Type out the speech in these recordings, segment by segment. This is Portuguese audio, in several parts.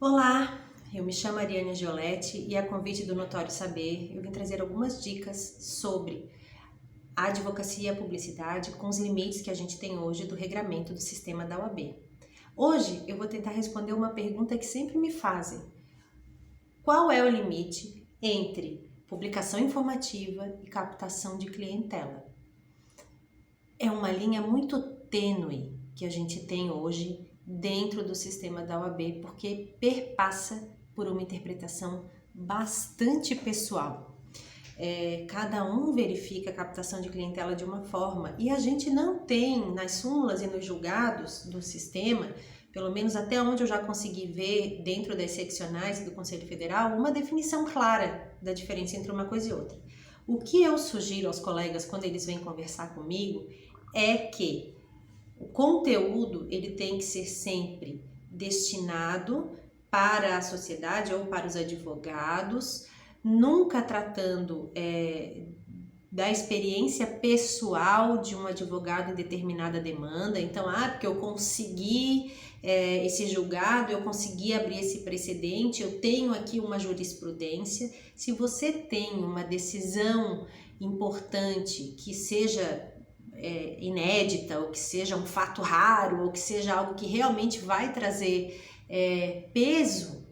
Olá, eu me chamo Ariane Gioletti e a convite do Notório Saber eu vim trazer algumas dicas sobre a advocacia e a publicidade com os limites que a gente tem hoje do regramento do sistema da OAB. Hoje eu vou tentar responder uma pergunta que sempre me fazem. Qual é o limite entre publicação informativa e captação de clientela? É uma linha muito tênue que a gente tem hoje dentro do sistema da OAB, porque perpassa por uma interpretação bastante pessoal. Cada um verifica a captação de clientela de uma forma e a gente não tem nas súmulas e nos julgados do sistema, pelo menos até onde eu já consegui ver dentro das seccionais do Conselho Federal, uma definição clara da diferença entre uma coisa e outra. O que eu sugiro aos colegas quando eles vêm conversar comigo é que o conteúdo ele tem que ser sempre destinado para a sociedade ou para os advogados, nunca tratando da experiência pessoal de um advogado em determinada demanda. Então, porque eu consegui esse julgado, eu consegui abrir esse precedente, eu tenho aqui uma jurisprudência. Se você tem uma decisão importante que seja inédita, ou que seja um fato raro, ou que seja algo que realmente vai trazer peso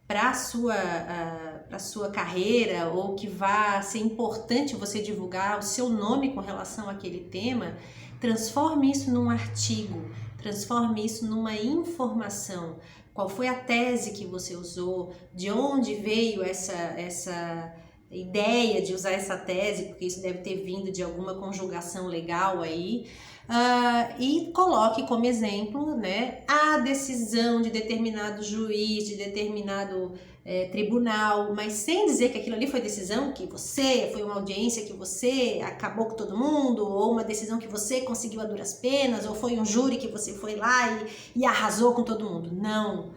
para a sua carreira, ou que vai ser importante você divulgar o seu nome com relação àquele tema, transforme isso num artigo, transforme isso numa informação. Qual foi a tese que você usou, de onde veio essa ideia de usar essa tese, porque isso deve ter vindo de alguma conjugação legal aí, e coloque como exemplo, né, a decisão de determinado juiz, de determinado tribunal, mas sem dizer que aquilo ali foi decisão que você, foi uma audiência que você acabou com todo mundo, ou uma decisão que você conseguiu a duras penas, ou foi um júri que você foi lá e arrasou com todo mundo. Não.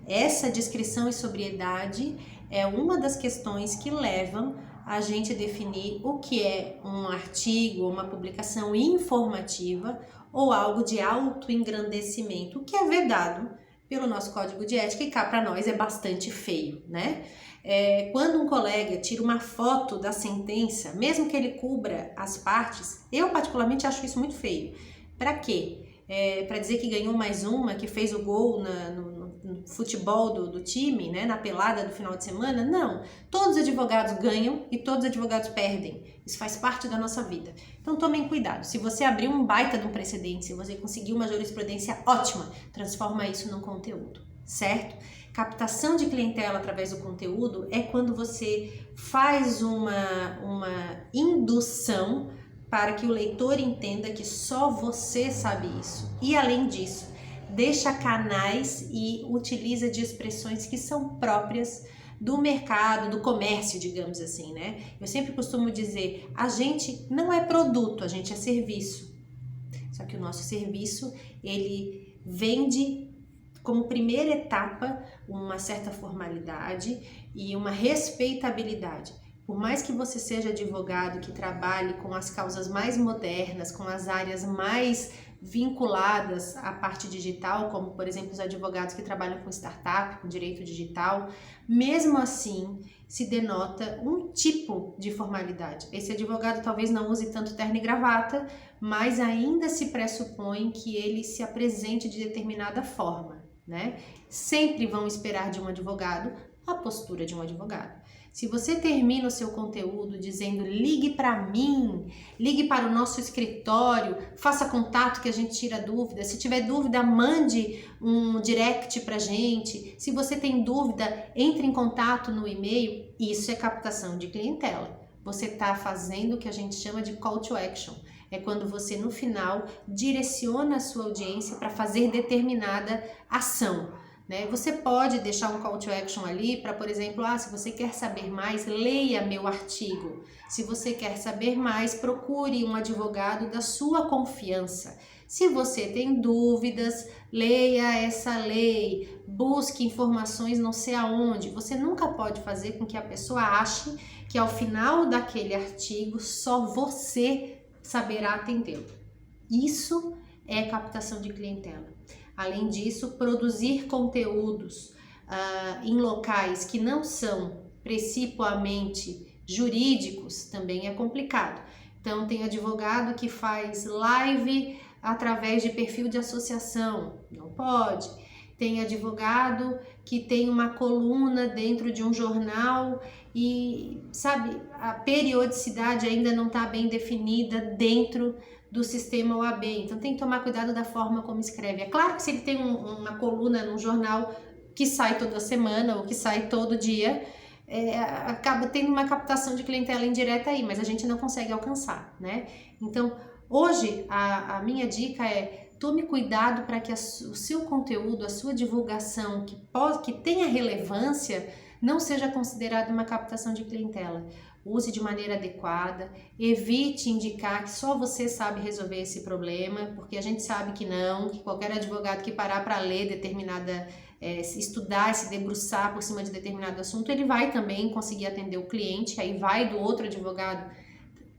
Essa discrição e sobriedade é uma das questões que levam a gente a definir o que é um artigo, uma publicação informativa ou algo de autoengrandecimento, o que é vedado pelo nosso Código de Ética e cá para nós é bastante feio, né? Quando um colega tira uma foto da sentença, mesmo que ele cubra as partes, eu particularmente acho isso muito feio. Para quê? Para dizer que ganhou mais uma, que fez o gol no futebol do time, né, na pelada do final de semana? Não, todos os advogados ganham e todos os advogados perdem, isso faz parte da nossa vida. Então tomem cuidado, se você abrir um baita de um precedente, se você conseguir uma jurisprudência ótima, transforma isso num conteúdo, certo? Captação de clientela através do conteúdo é quando você faz uma indução para que o leitor entenda que só você sabe isso. E além disso, deixa canais e utiliza de expressões que são próprias do mercado, do comércio, digamos assim, né? Eu sempre costumo dizer, a gente não é produto, a gente é serviço. Só que o nosso serviço, ele vende como primeira etapa uma certa formalidade e uma respeitabilidade. Por mais que você seja advogado que trabalhe com as causas mais modernas, com as áreas mais vinculadas à parte digital, como por exemplo os advogados que trabalham com startup, com direito digital, mesmo assim se denota um tipo de formalidade. Esse advogado talvez não use tanto terno e gravata, mas ainda se pressupõe que ele se apresente de determinada forma, né? Sempre vão esperar de um advogado a postura de um advogado. Se você termina o seu conteúdo dizendo ligue para mim, ligue para o nosso escritório, faça contato que a gente tira dúvida, se tiver dúvida mande um direct pra gente, se você tem dúvida entre em contato no e-mail, isso é captação de clientela. Você está fazendo o que a gente chama de call to action, é quando você no final direciona a sua audiência para fazer determinada ação. Você pode deixar um call to action ali para, por exemplo, se você quer saber mais, leia meu artigo. Se você quer saber mais, procure um advogado da sua confiança. Se você tem dúvidas, leia essa lei, busque informações não sei aonde. Você nunca pode fazer com que a pessoa ache que ao final daquele artigo só você saberá atendê-lo. Isso é captação de clientela. Além disso, produzir conteúdos em locais que não são principalmente jurídicos, também é complicado. Então, tem advogado que faz live através de perfil de associação, não pode. Tem advogado que tem uma coluna dentro de um jornal e, sabe, a periodicidade ainda não está bem definida dentro do sistema OAB. Então, tem que tomar cuidado da forma como escreve. É claro que se ele tem uma coluna num jornal que sai toda semana ou que sai todo dia, acaba tendo uma captação de clientela indireta aí, mas a gente não consegue alcançar, né? Então, hoje, a minha dica é: tome cuidado para que o seu conteúdo, a sua divulgação, que tenha relevância, não seja considerado uma captação de clientela. Use de maneira adequada, evite indicar que só você sabe resolver esse problema, porque a gente sabe que não, que qualquer advogado que parar para ler estudar, se debruçar por cima de determinado assunto, ele vai também conseguir atender o cliente, aí vai do outro advogado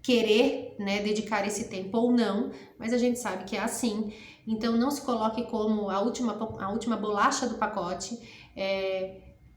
querer, né, dedicar esse tempo ou não, mas a gente sabe que é assim. Então não se coloque como a última bolacha do pacote,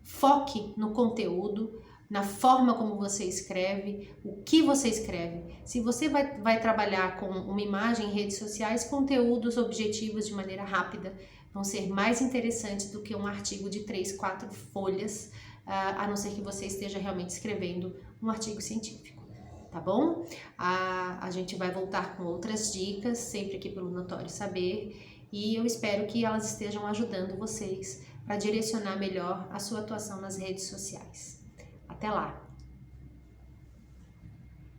foque no conteúdo, na forma como você escreve, o que você escreve. Se você vai trabalhar com uma imagem em redes sociais, conteúdos objetivos de maneira rápida vão ser mais interessantes do que um artigo de 3, 4 folhas, a não ser que você esteja realmente escrevendo um artigo científico. Tá bom? A gente vai voltar com outras dicas, sempre aqui pelo Notório Saber, e eu espero que elas estejam ajudando vocês para direcionar melhor a sua atuação nas redes sociais. Até lá!